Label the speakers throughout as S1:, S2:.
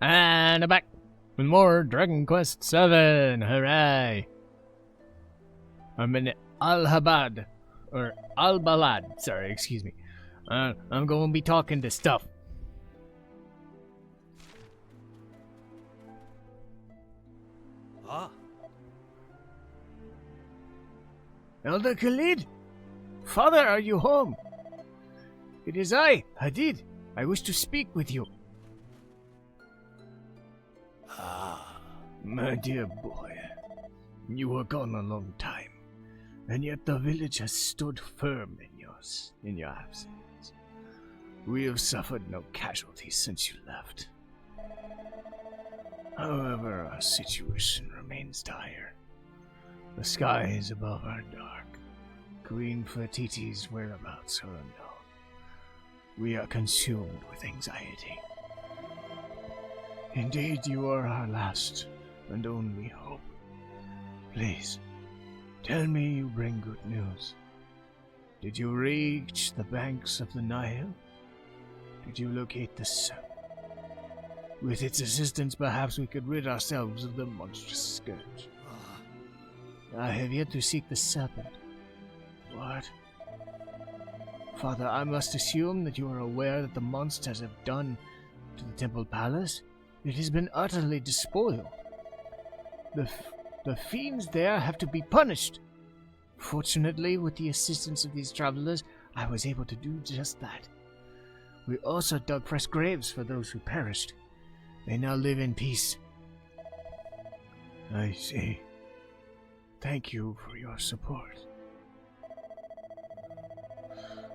S1: And I'm back with more Dragon Quest VII. Hooray! I'm in Al-Habad, or Al-Balad. Sorry, excuse me. I'm going to be talking to stuff. Elder Khalid? Father, are you home? It is I, Hadid. I wish to speak with you. My dear boy, you were gone a long time, and yet the village has stood firm in your absence. We have suffered no casualties since you left. However, our situation remains dire. The skies above are dark. Queen Fatiti's whereabouts are unknown. We are consumed with anxiety. Indeed, you are our last and only hope. Please, tell me you bring good news. Did you reach the banks of the Nile? Did you locate the Serpent? With its assistance, perhaps we could rid ourselves of the monstrous scourge. I have yet to seek the Serpent. What? Father, I must assume that you are aware that the monsters have done to the Temple Palace. It has been utterly despoiled. The fiends there have to be punished. Fortunately, with the assistance of these travelers, I was able to do just that. We also dug fresh graves for those who perished. They now live in peace. I see. Thank you for your support.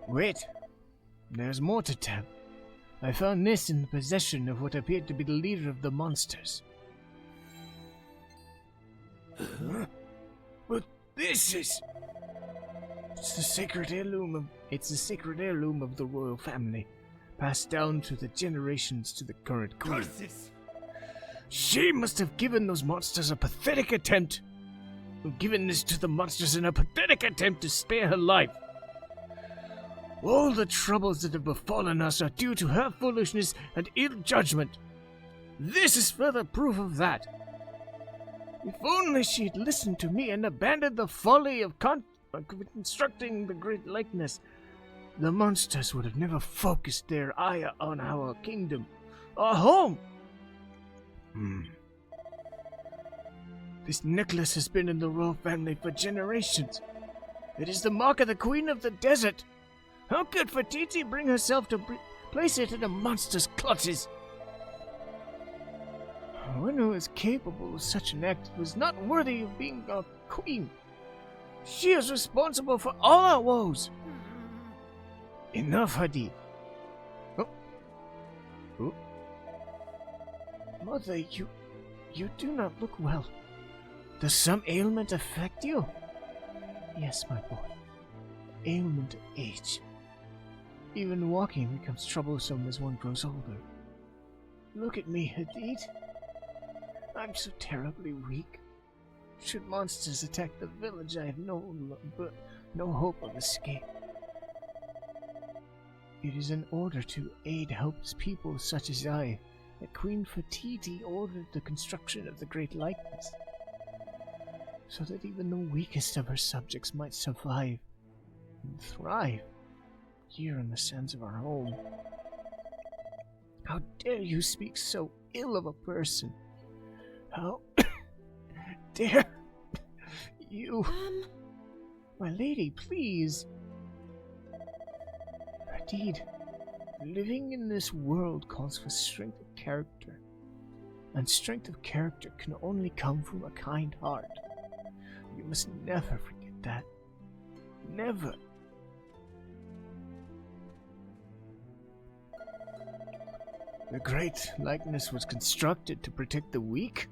S1: Wait, there's more to tell. I found this in the possession of what appeared to be the leader of the monsters. But this is... It's the sacred heirloom of the royal family, passed down through the generations to the current queen. Curses. She must have given those monsters a pathetic attempt. Given this to the monsters in a pathetic attempt to spare her life. All the troubles that have befallen us are due to her foolishness and ill judgment. This is further proof of that. If only she had listened to me and abandoned the folly of constructing the great likeness, the monsters would have never focused their eye on our kingdom, our home. This necklace has been in the royal family for generations. It is the mark of the Queen of the Desert. How could Fatiti bring herself to place it in a monster's clutches? One who is capable of such an act was not worthy of being a queen. She is responsible for all our woes. Enough, Hadid. Oh. Mother, you do not look well. Does some ailment affect you? Yes, my boy. Ailment of age. Even walking becomes troublesome as one grows older. Look at me, Hadid. I'm so terribly weak. Should monsters attack the village, I have no hope of escape. It is in order to aid helpless people such as I that Queen Fatiti ordered the construction of the Great Likeness, so that even the weakest of her subjects might survive and thrive here in the sands of our home. How dare you speak so ill of a person? How dare you? My lady, please. Indeed, living in this world calls for strength of character, and strength of character can only come from a kind heart. You must never forget that. Never. The great likeness was constructed to protect the weak.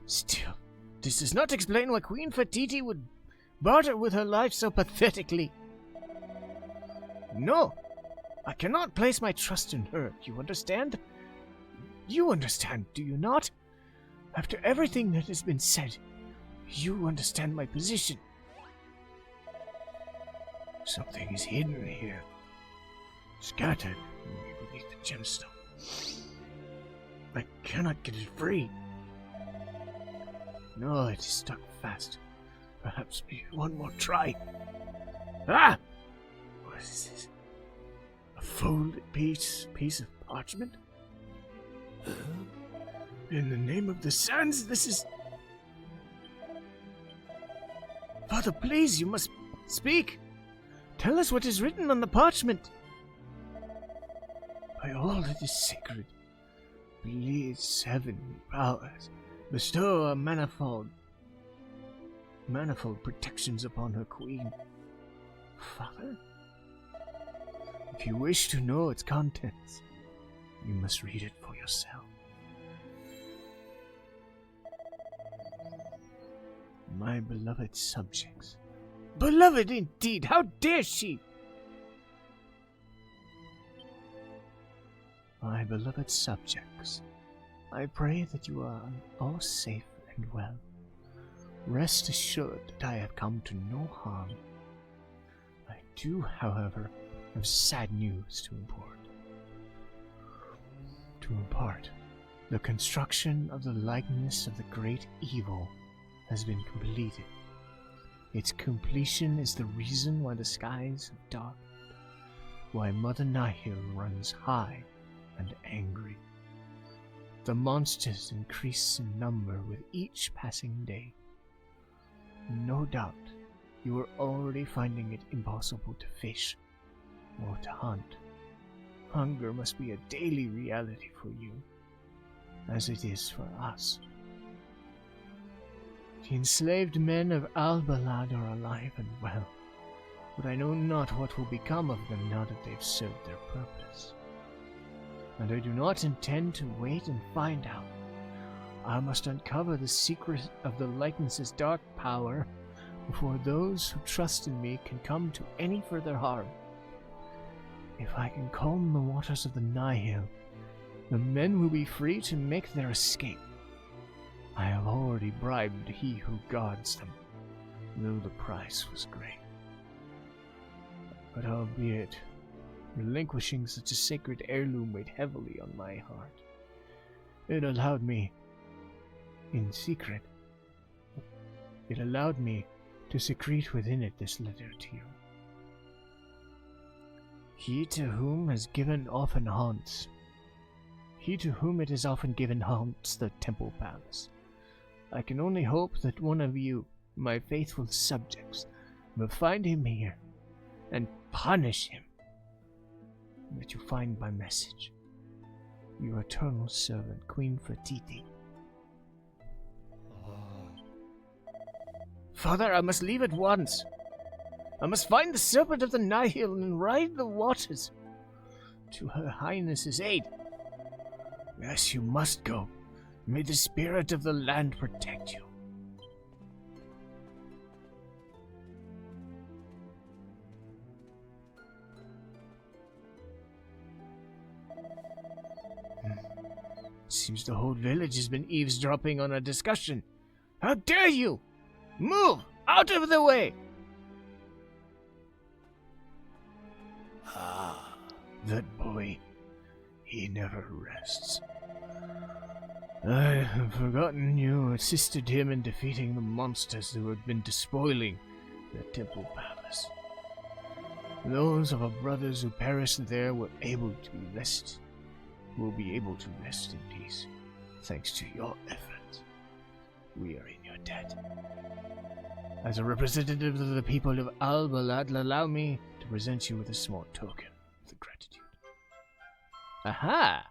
S1: Still, this does not explain why Queen Fatiti would barter with her life so pathetically. No, I cannot place my trust in her. You understand? You understand, do you not? After everything that has been said, you understand my position. Something is hidden here. scattered beneath the gemstone. I cannot get it free. No, it is stuck fast. Perhaps one more try. Ah! What is this? A folded piece of parchment? In the name of the sands, this is... Father, please, you must speak. Tell us what is written on the parchment. By all that is sacred, please heavenly powers, bestow a manifold protections upon her queen. Father, if you wish to know its contents, you must read it for yourself. My beloved subjects. Beloved indeed! How dare she! My beloved subjects, I pray that you are all safe and well. Rest assured that I have come to no harm. I do, however, have sad news to impart. The construction of the likeness of the great evil has been completed. Its completion is the reason why the skies have darkened, why Mother Nihil runs high and angry. The monsters increase in number with each passing day. No doubt you are already finding it impossible to fish or to hunt. Hunger must be a daily reality for you, as it is for us. The enslaved men of Al-Balad are alive and well, but I know not what will become of them now that they've served their purpose. And I do not intend to wait and find out. I must uncover the secret of the likeness's dark power before those who trust in me can come to any further harm. If I can calm the waters of the Nihil, the men will be free to make their escape. I have already bribed he who guards them, though the price was great. But albeit, relinquishing such a sacred heirloom weighed heavily on my heart. It allowed me to secrete within it this letter to you. He to whom it is often given haunts the temple palace. I can only hope that one of you, my faithful subjects, will find him here and punish him. That you find my message. Your eternal servant, Queen Fatiti. Father, I must leave at once. I must find the Serpent of the Nihil and ride the waters to Her Highness's aid. Yes, you must go. May the spirit of the land protect you. Seems the whole village has been eavesdropping on our discussion. How dare you! Move! Out of the way! Ah, that boy. He never rests. I have forgotten you assisted him in defeating the monsters who had been despoiling the temple palace. Those of our brothers who perished there will be able to rest in peace, thanks to your efforts. We are in your debt. As a representative of the people of Al-Balad, allow me to present you with a small token of gratitude. Aha!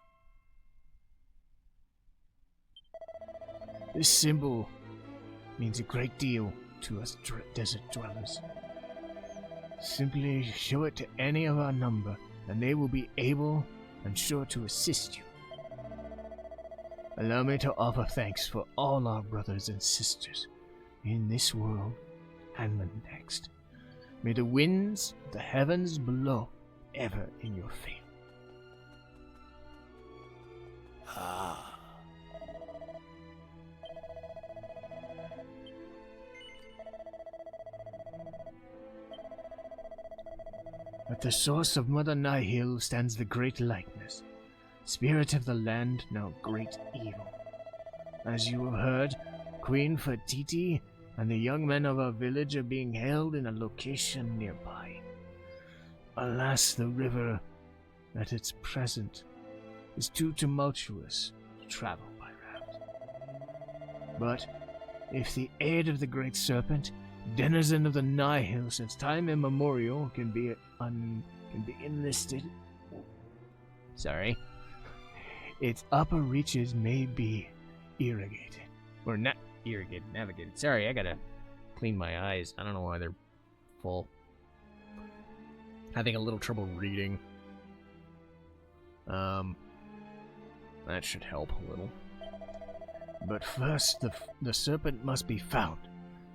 S1: This symbol means a great deal to us desert dwellers. Simply show it to any of our number, and they will be able and sure to assist you. Allow me to offer thanks for all our brothers and sisters in this world and the next. May the winds of the heavens blow ever in your favor. Ah. A At the source of Mother Nihil stands the great likeness, spirit of the land, now great evil. As you have heard, Queen Fatiti and the young men of our village are being held in a location nearby. Alas, the river, at its present, is too tumultuous to travel by raft. But if the aid of the great Serpent, denizen of the Nihil since time immemorial, can be enlisted, its upper reaches may be irrigated. Or not irrigated, navigated. Sorry, I gotta clean my eyes. I don't know why they're full. Having a little trouble reading. That should help a little. But first, the serpent must be found.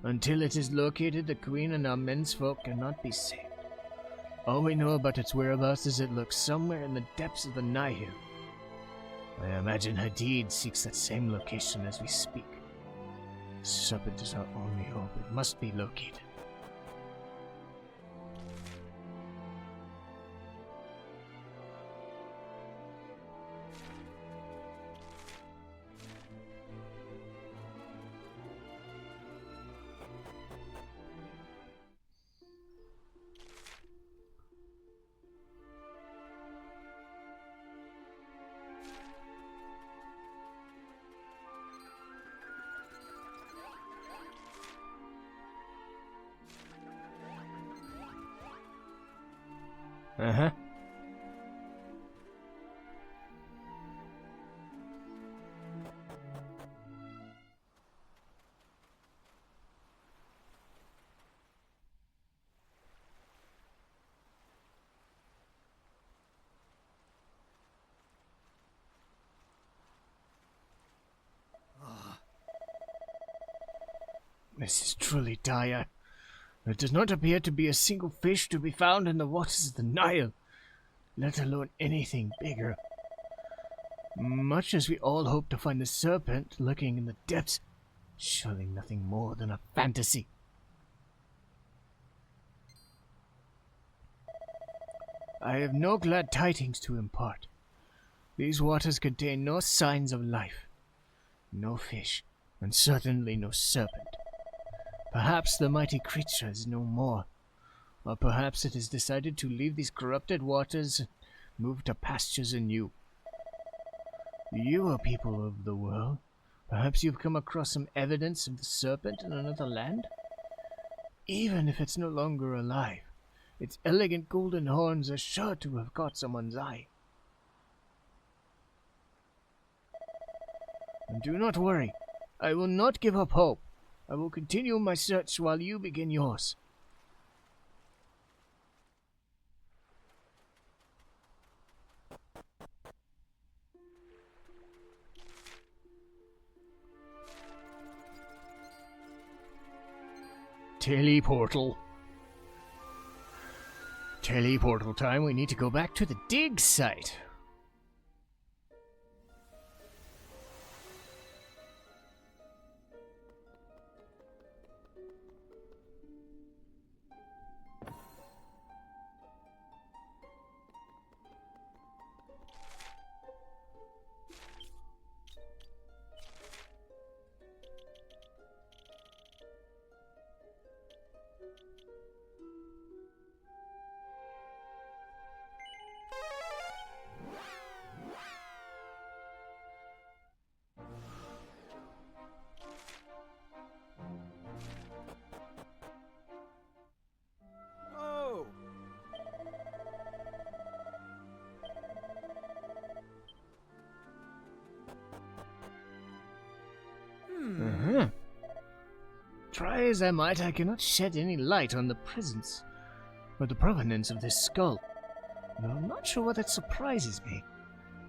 S1: Until it is located, the queen and our menfolk cannot be saved. All we know about its whereabouts is it lurks somewhere in the depths of the Nihil. I imagine Hadid seeks that same location as we speak. The serpent is our only hope. It must be located. Uh-huh. This is truly dire. There does not appear to be a single fish to be found in the waters of the Nile, let alone anything bigger. Much as we all hope to find the serpent lurking in the depths, surely nothing more than a fantasy. I have no glad tidings to impart. These waters contain no signs of life, no fish, and certainly no serpent. Perhaps the mighty creature is no more, or perhaps it has decided to leave these corrupted waters and move to pastures anew. You are people of the world. Perhaps you've come across some evidence of the serpent in another land? Even if it's no longer alive, its elegant golden horns are sure to have caught someone's eye. And do not worry, I will not give up hope. I will continue my search while you begin yours. Teleportal. Teleportal time. We need to go back to the dig site. Try as I might, I cannot shed any light on the presence or the provenance of this skull. Though I'm not sure what that surprises me.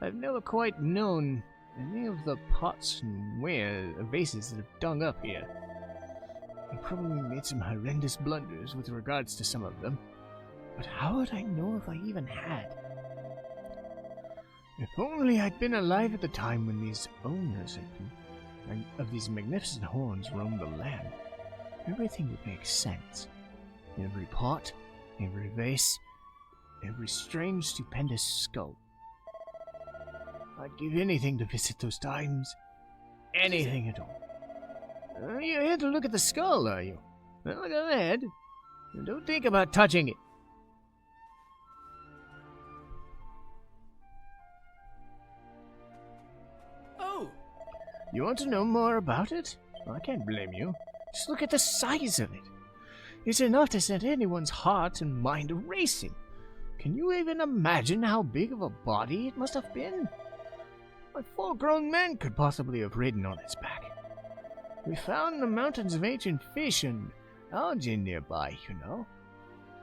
S1: I've never quite known any of the pots and vases that have dung up here. I probably made some horrendous blunders with regards to some of them, but how would I know if I even had? If only I'd been alive at the time when these owners of these magnificent horns roamed the land. Everything would make sense. Every pot, every vase, every strange, stupendous skull. I'd give anything to visit those times. Anything at all. You're here to look at the skull, are you? Well, go ahead. And don't think about touching it.
S2: Oh!
S1: You want to know more about it? I can't blame you. Just look at the size of it. It's enough to set anyone's heart and mind racing. Can you even imagine how big of a body it must have been? A full-grown man could possibly have ridden on its back. We found the mountains of ancient fish and algae nearby, you know.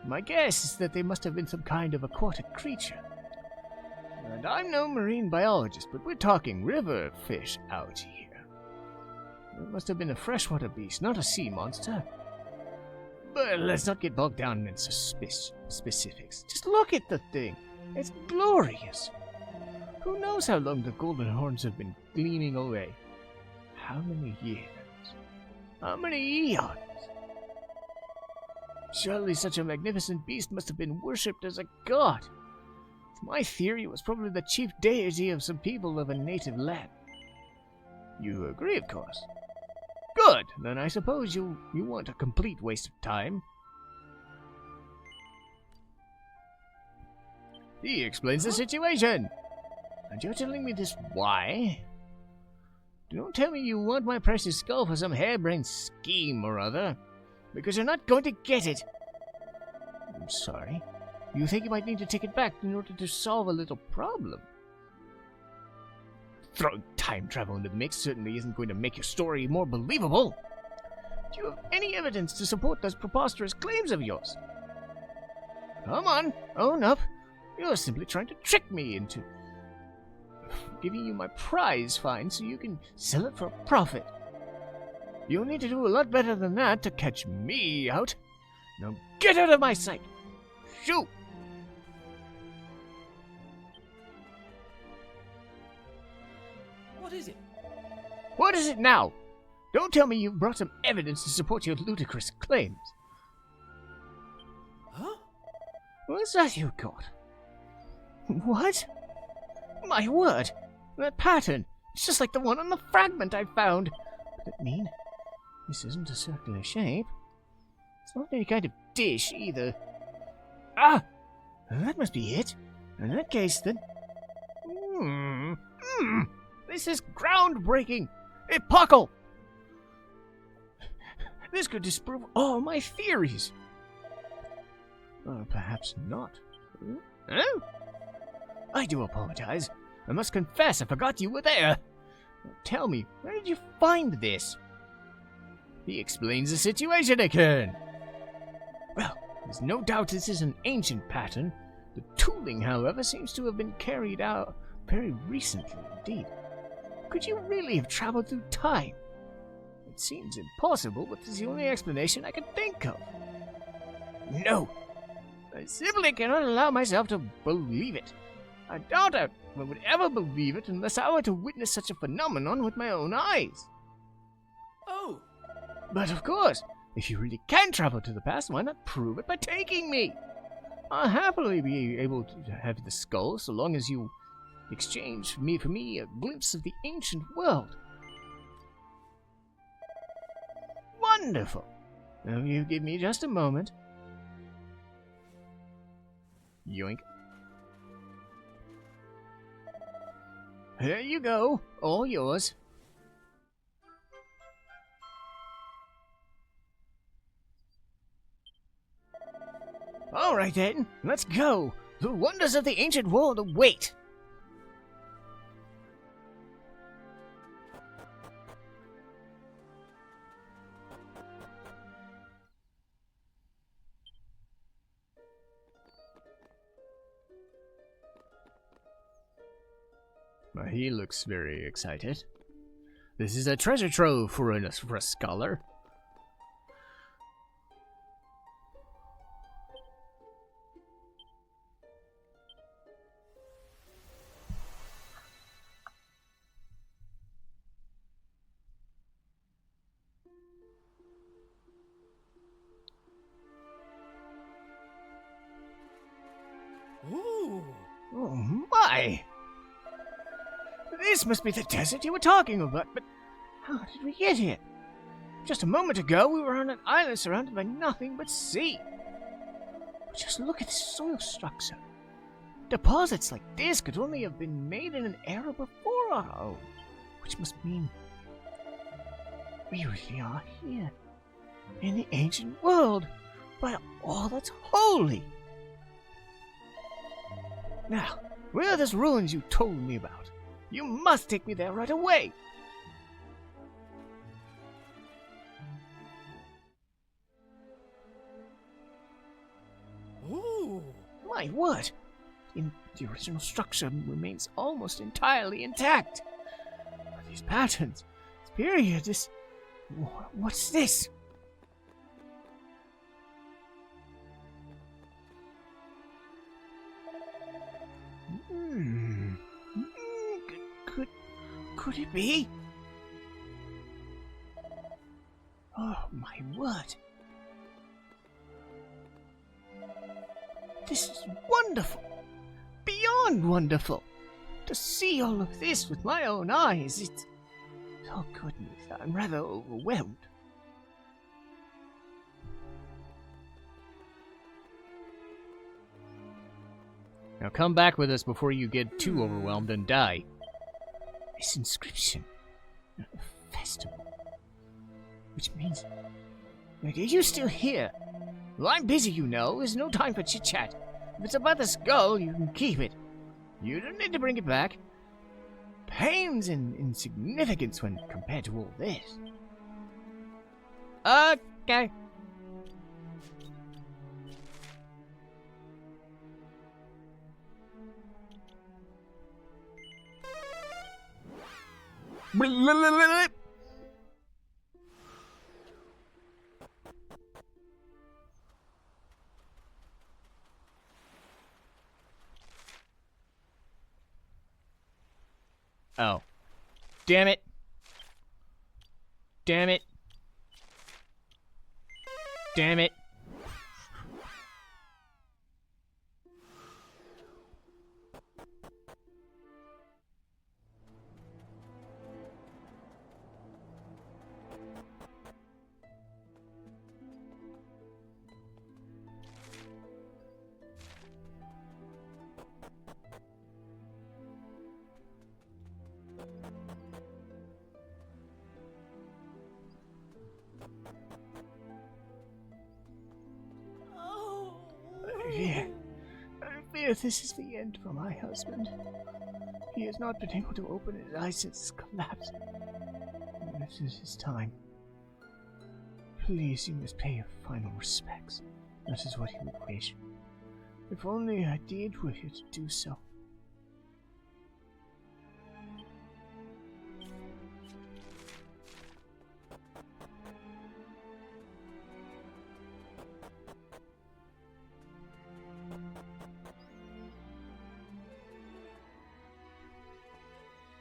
S1: My guess is that they must have been some kind of aquatic creature. And I'm no marine biologist, but we're talking river fish algae here. It must have been a freshwater beast, not a sea monster. But let's not get bogged down in specifics. Just look at the thing. It's glorious. Who knows how long the golden horns have been gleaming away? How many years? How many eons? Surely such a magnificent beast must have been worshipped as a god. It's my theory it was probably the chief deity of some people of a native land. You agree, of course. Good, then I suppose you want a complete waste of time. He explains the situation. And you're telling me this why? Don't tell me you want my precious skull for some harebrained scheme or other, because you're not going to get it. I'm sorry. You think you might need to take it back in order to solve a little problem? Throwing time travel into the mix certainly isn't going to make your story more believable. Do you have any evidence to support those preposterous claims of yours? Come on, own up. You're simply trying to trick me into giving you my prize find so you can sell it for a profit. You'll need to do a lot better than that to catch me out. Now get out of my sight! Shoot!
S2: What is it?
S1: What is it now? Don't tell me you've brought some evidence to support your ludicrous claims.
S2: Huh?
S1: What's that you got? What? My word! That pattern! It's just like the one on the fragment I found! Could it mean this isn't a circular shape? It's not any kind of dish, either. Ah! That must be it. In that case, then... This is groundbreaking! Epochal! This could disprove all my theories! Or perhaps not. Huh? I do apologize. I must confess I forgot you were there. Tell me, where did you find this? He explains the situation again. Well, there's no doubt this is an ancient pattern. The tooling, however, seems to have been carried out very recently indeed. Could you really have traveled through time? It seems impossible, but it's the only explanation I can think of. No! I simply cannot allow myself to believe it. I doubt I would ever believe it unless I were to witness such a phenomenon with my own eyes.
S2: Oh!
S1: But of course, if you really can travel to the past, why not prove it by taking me? I'll happily be able to have the skull so long as you exchange for me a glimpse of the ancient world. Wonderful! Now you give me just a moment. Yoink. Here you go, all yours. All right then, let's go. The wonders of the ancient world await. Well, he looks very excited. This is a treasure trove for a scholar.
S2: Ooh.
S1: Oh my! This must be the desert you were talking about, but how did we get here? Just a moment ago, we were on an island surrounded by nothing but sea. But just look at the soil structure. Deposits like this could only have been made in an era before our own, which must mean we really are here, in the ancient world, by all that's holy. Now, where are those ruins you told me about? You must take me there right away.
S2: Ooh.
S1: My word! The original structure remains almost entirely intact. But these patterns, this period, this... What's this? Could it be? Oh, my word. This is wonderful. Beyond wonderful. To see all of this with my own eyes, it's... Oh, goodness, I'm rather overwhelmed. Now come back with us before you get too overwhelmed and die. This inscription. A festival. Which means... Wait, are you still here? Well, I'm busy, you know. There's no time for chit-chat. If it's about the skull, you can keep it. You don't need to bring it back. Pains in insignificance when compared to all this. Okay. Oh. Damn it. Damn it. Damn it. I fear this is the end for my husband. He has not been able to open his eyes since his collapse. This is his time. Please, you must pay your final respects. That is what he would wish. If only Hadid were here to do so.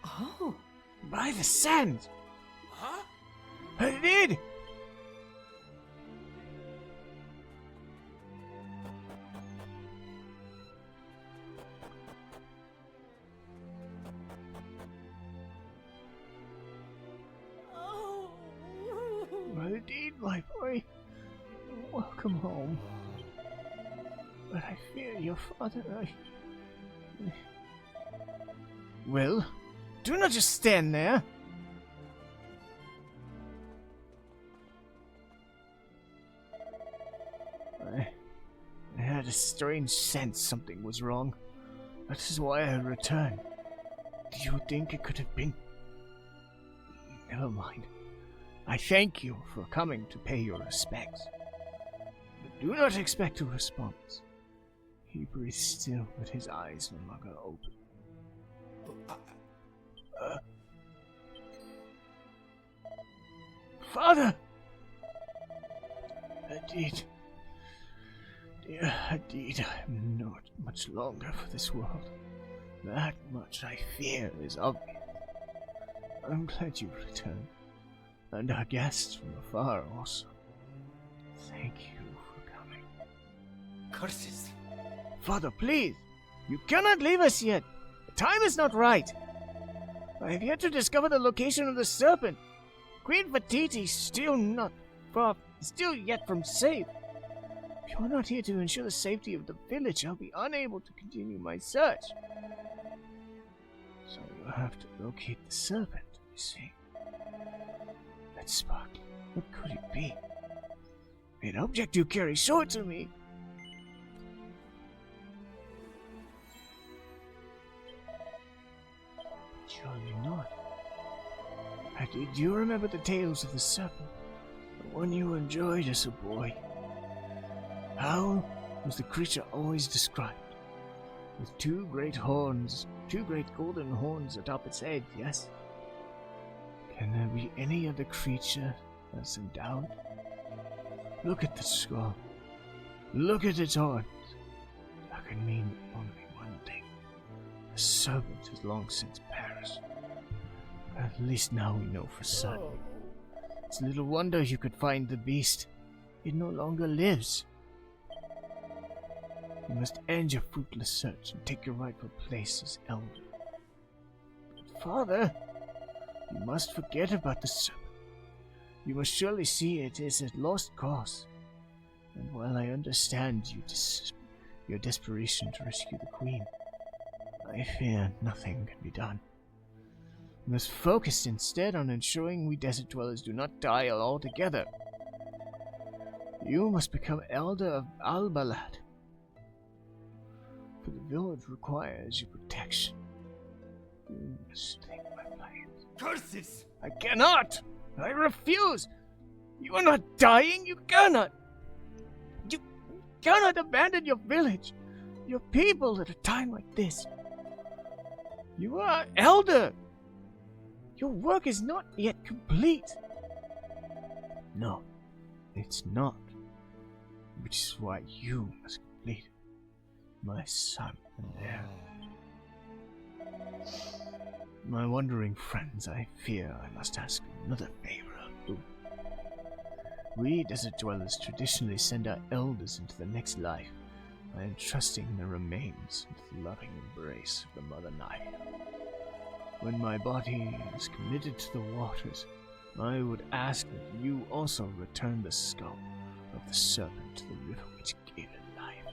S2: Oh.
S1: By the sand!
S2: Huh?
S1: Hadid!
S2: Oh.
S1: Hadid, my boy. Welcome home. But I fear your father, Well, do not just stand there. I had a strange sense something was wrong. That is why I returned. Do you think it could have been? Never mind. I thank you for coming to pay your respects. But do not expect a response. He breathes still, but his eyes no longer open. Father! Hadid. Dear Hadid, I am not much longer for this world. That much I fear is obvious. I'm glad you returned. And our guests from afar also. Thank you for coming.
S2: Curses.
S1: Father, please! You cannot leave us yet. The time is not right. I have yet to discover the location of the Serpent. Queen Fatiti still yet from safe. If you are not here to ensure the safety of the village, I'll be unable to continue my search. So you'll have to locate the Serpent, you see. That sparkle, what could it be? An object you carry, show it to me. Surely not. Hadid, do you remember the tales of the Serpent? The one you enjoyed as a boy? How was the creature always described? With two great golden horns atop its head, yes? Can there be any other creature that's endowed? Look at the skull. Look at its horns. That can mean only one thing. The Serpent has long since perished. At least now we know for certain. It's little wonder you could find the beast. It no longer lives. You must end your fruitless search and take your rightful place as elder. But Father, you must forget about the Serpent. You must surely see it is a lost cause. And while I understand your desperation to rescue the Queen, I fear nothing can be done. We must focus instead on ensuring we desert dwellers do not die altogether. You must become Elder of Al-Balad. For the village requires your protection. You must take my plans.
S2: Curses!
S1: I cannot! I refuse! You are not dying! You cannot! You cannot abandon your village, your people at a time like this. You are elder! Your work is not yet complete. No, it's not. Which is why you must complete it, my son and heir. My wandering friends, I fear I must ask another favor of you. We desert dwellers traditionally send our elders into the next life by entrusting their remains into the loving embrace of the Mother Nile. When my body is committed to the waters, I would ask that you also return the skull of the Serpent to the river which gave it life.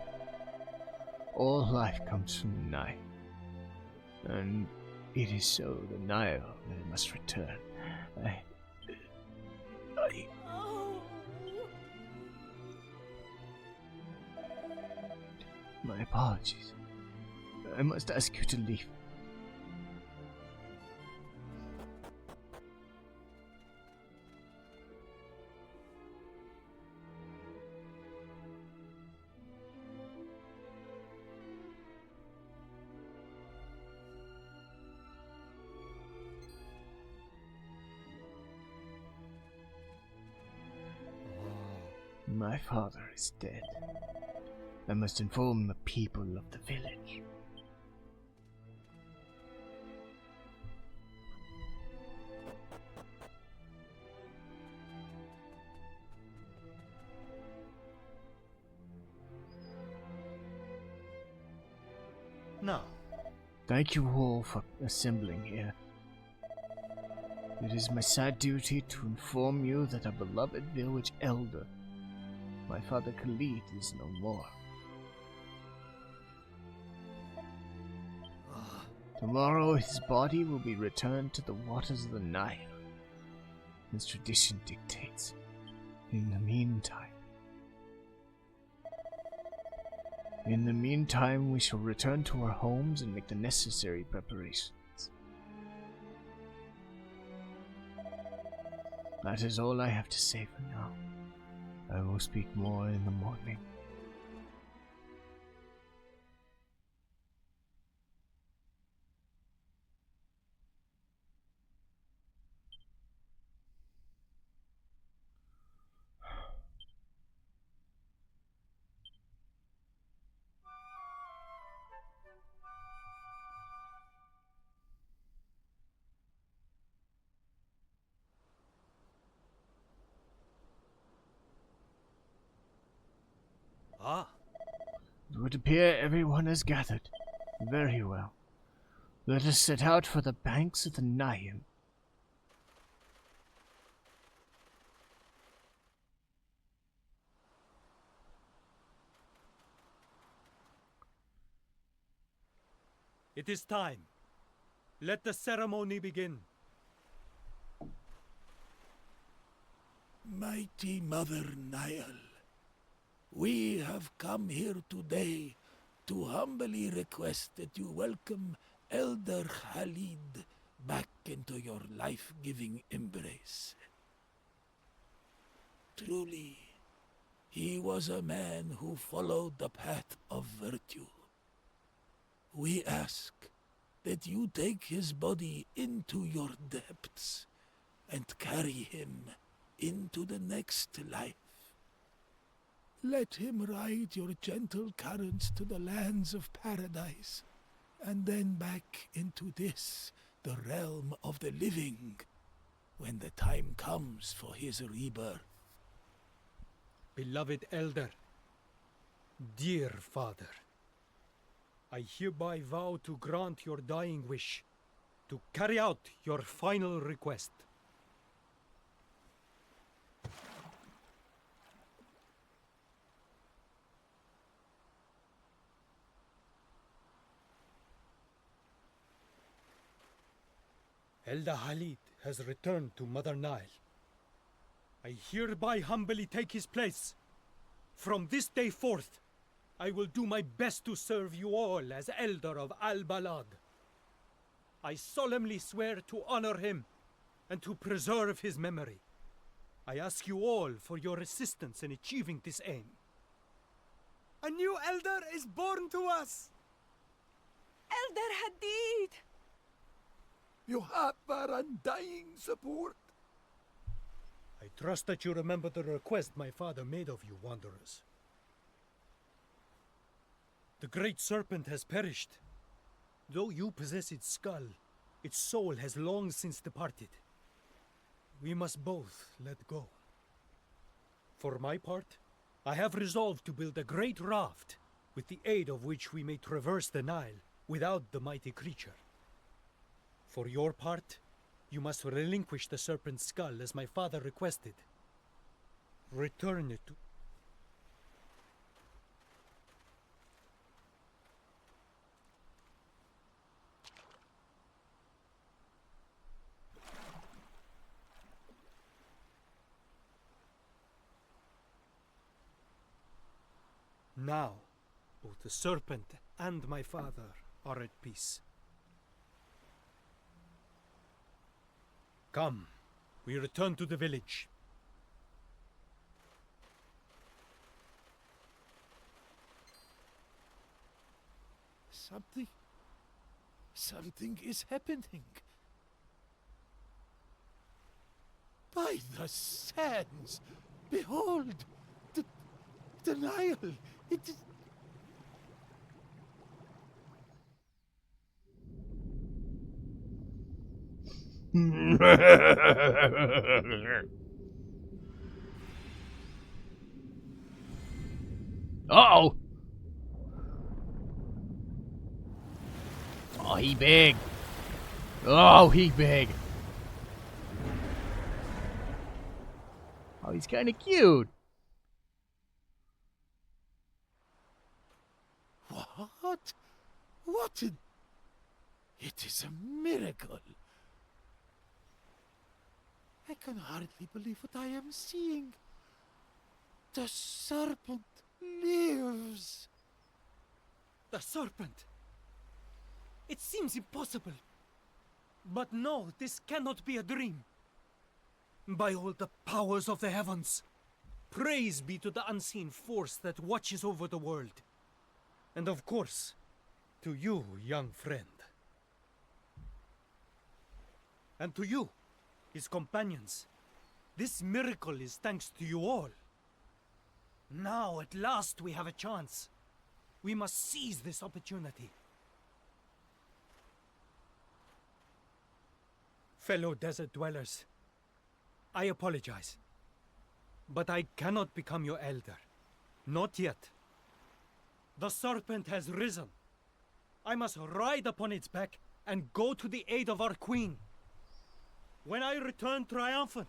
S1: All life comes from the Nile, and it is so the Nile that it must return. My apologies. I must ask you to leave. My father is dead. I must inform the people of the village.
S2: No.
S1: Thank you all for assembling here. It is my sad duty to inform you that our beloved village elder, my father Khalid, is no more. Tomorrow his body will be returned to the waters of the Nile, as tradition dictates. In the meantime, we shall return to our homes and make the necessary preparations. That is all I have to say for now. I will speak more in the morning.
S2: Ah.
S1: It would appear everyone has gathered. Very well. Let us set out for the banks of the Nile.
S2: It is time. Let the ceremony begin.
S3: Mighty Mother Nile, we have come here today to humbly request that you welcome Elder Hadid back into your life-giving embrace. Truly, he was a man who followed the path of virtue. We ask that you take his body into your depths and carry him into the next life. Let him ride your gentle currents to the lands of paradise, and then back into this, the realm of the living, when the time comes for his rebirth.
S2: Beloved Elder, dear Father, I hereby vow to grant your dying wish, to carry out your final request. Elder Hadid has returned to Mother Nile. I hereby humbly take his place. From this day forth, I will do my best to serve you all as Elder of Al-Balad. I solemnly swear to honor him and to preserve his memory. I ask you all for your assistance in achieving this aim. A new Elder is born to us!
S4: Elder Hadid!
S3: You have our undying support.
S2: I trust that you remember the request my father made of you, wanderers. The great serpent has perished. Though you possess its skull, its soul has long since departed. We must both let go. For my part, I have resolved to build a great raft, with the aid of which we may traverse the Nile without the mighty creature. For your part, you must relinquish the serpent's skull as my father requested. Return it to... Now, both the serpent and my father are at peace. Come, we return to the village.
S3: Something is happening. By the sands, behold, the Nile. It is...
S1: Uh-oh! Oh, he big. Oh, he big. Oh, he's kind of cute.
S3: What? What? It is a miracle. I can hardly believe what I am seeing. The serpent lives.
S2: The serpent! It seems impossible. But no, this cannot be a dream. By all the powers of the heavens, praise be to the unseen force that watches over the world. And of course, to you, young friend. And to you, his companions. This miracle is thanks to you all. Now, at last, we have a chance. We must seize this opportunity. Fellow desert dwellers, I apologize. But I cannot become your elder. Not yet. The serpent has risen. I must ride upon its back and go to the aid of our queen. When I return triumphant,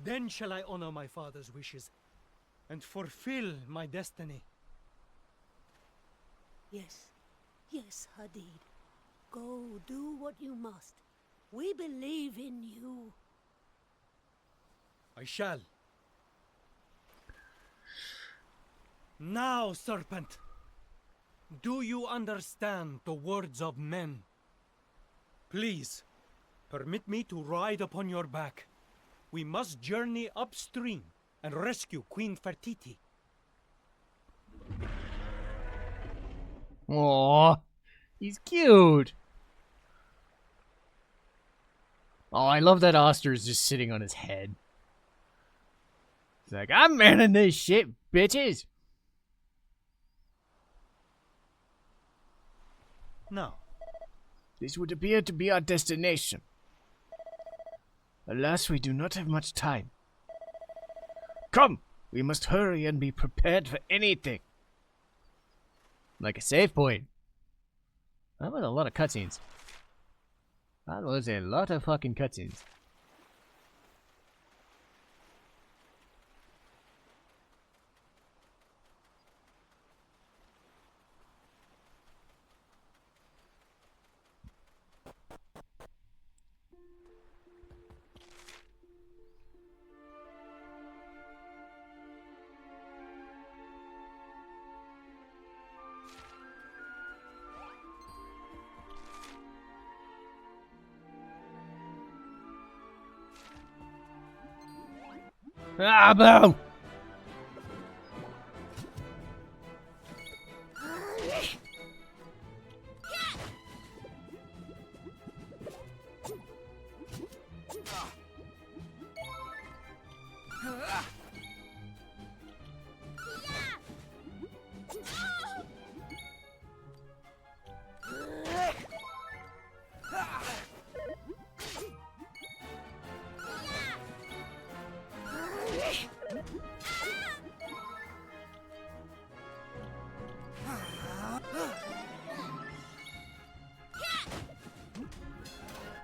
S2: then shall I honor my father's wishes and fulfill my destiny.
S5: Yes, yes, Hadid. Go do what you must. We believe in you.
S2: I shall. Now, Serpent, do you understand the words of men? Please, permit me to ride upon your back. We must journey upstream and rescue Queen Fertiti.
S1: Aww, he's cute. Oh, I love that Oster is just sitting on his head. He's like, I'm manning this shit, bitches.
S2: Now,
S1: This would appear to be our destination. Alas, we do not have much time. Come, we must hurry and be prepared for anything. Like a save point. That was a lot of cutscenes. That was a lot of fucking cutscenes. Ah, boo!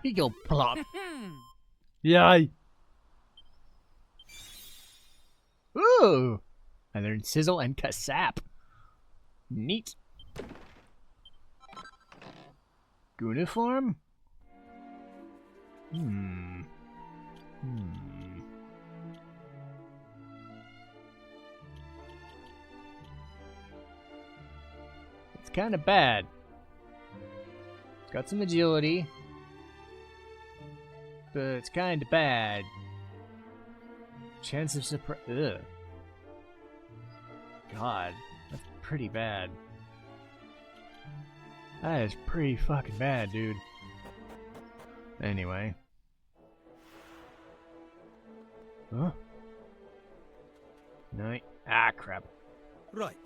S1: He go plop. Yay. Ooh. I learned Sizzle and Kasap. Neat. Uniform? It's kind of bad. It's got some agility. But it's kind of bad. Chance of surprise. Ugh. God, that's pretty bad. That is pretty fucking bad, dude. Anyway. Huh? No. Ah, crap.
S2: Right.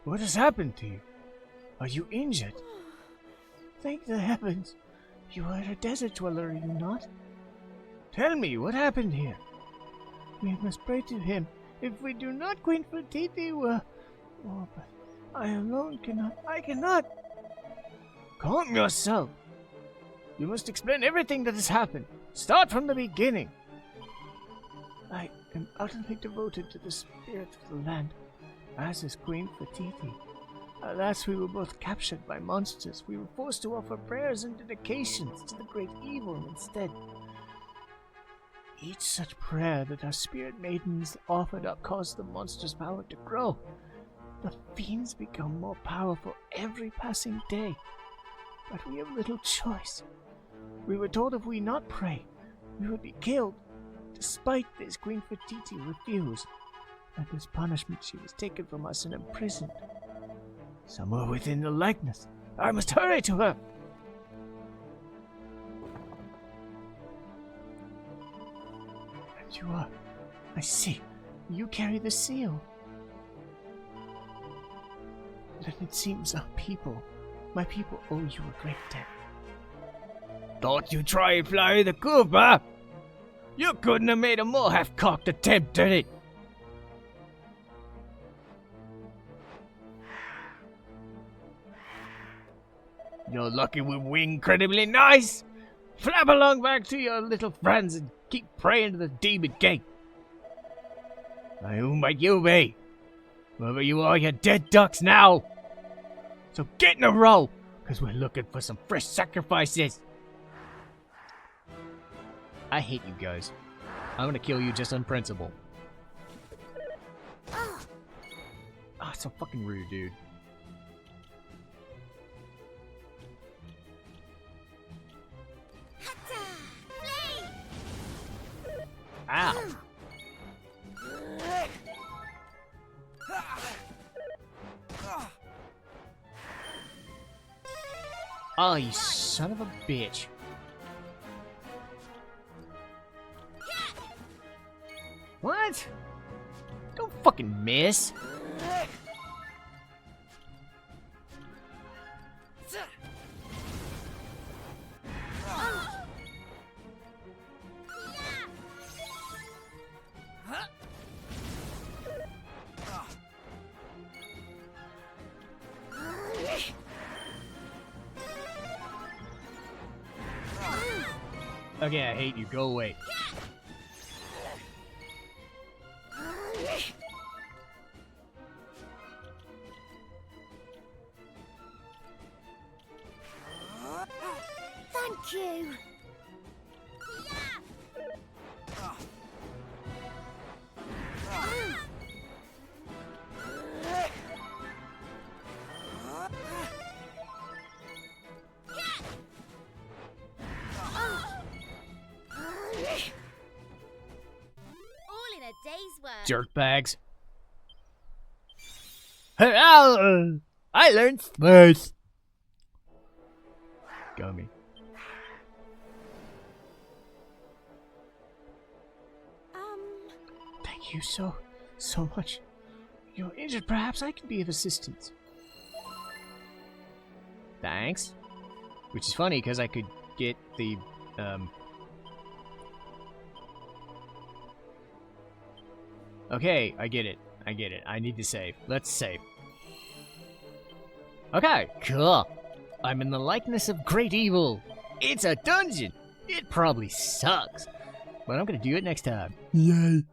S1: What has happened to you? Are you injured? Thank the heavens. You are a desert dweller, are you not? Tell me, what happened here? We must pray to him. If we do not, Queen Fertiti will... Oh, but I alone cannot... I cannot! Calm yourself. You must explain everything that has happened. Start from the beginning. I am utterly devoted to the spirit of the land, as is Queen Fertiti. Alas, we were both captured by monsters. We were forced to offer prayers and dedications to the great evil instead. Each such prayer that our spirit maidens offered up caused the monster's power to grow. The fiends become more powerful every passing day. But we have little choice. We were told if we not pray, we would be killed. Despite this, Queen Fertiti refused. At this punishment, she was taken from us and imprisoned. Somewhere within the likeness. I must hurry to her! And you are... I see. You carry the seal. Then it seems our people, my people owe you a great debt. Thought you'd try and fly the coop, huh? You couldn't have made a more half-cocked attempt at it. You're lucky we're incredibly nice. Flap along back to your little friends and keep praying to the demon king. Now, who might you be? Whoever you are, you're dead ducks now. So get in a row, because we're looking for some fresh sacrifices. I hate you guys. I'm gonna kill you just on principle. Ah, it's so fucking rude, dude. Ow. Oh, you son of a bitch. What? Don't fucking miss. Okay, I hate you. Go away.
S5: Thank you.
S1: Jerkbags. I learned space. Gummy. Thank you so much. You're injured. Perhaps I can be of assistance. Thanks. Which is funny because I could get the Okay, I get it. I need to save. Let's save. Okay, cool. I'm in the likeness of great evil. It's a dungeon. It probably sucks. But I'm gonna do it next time. Yay.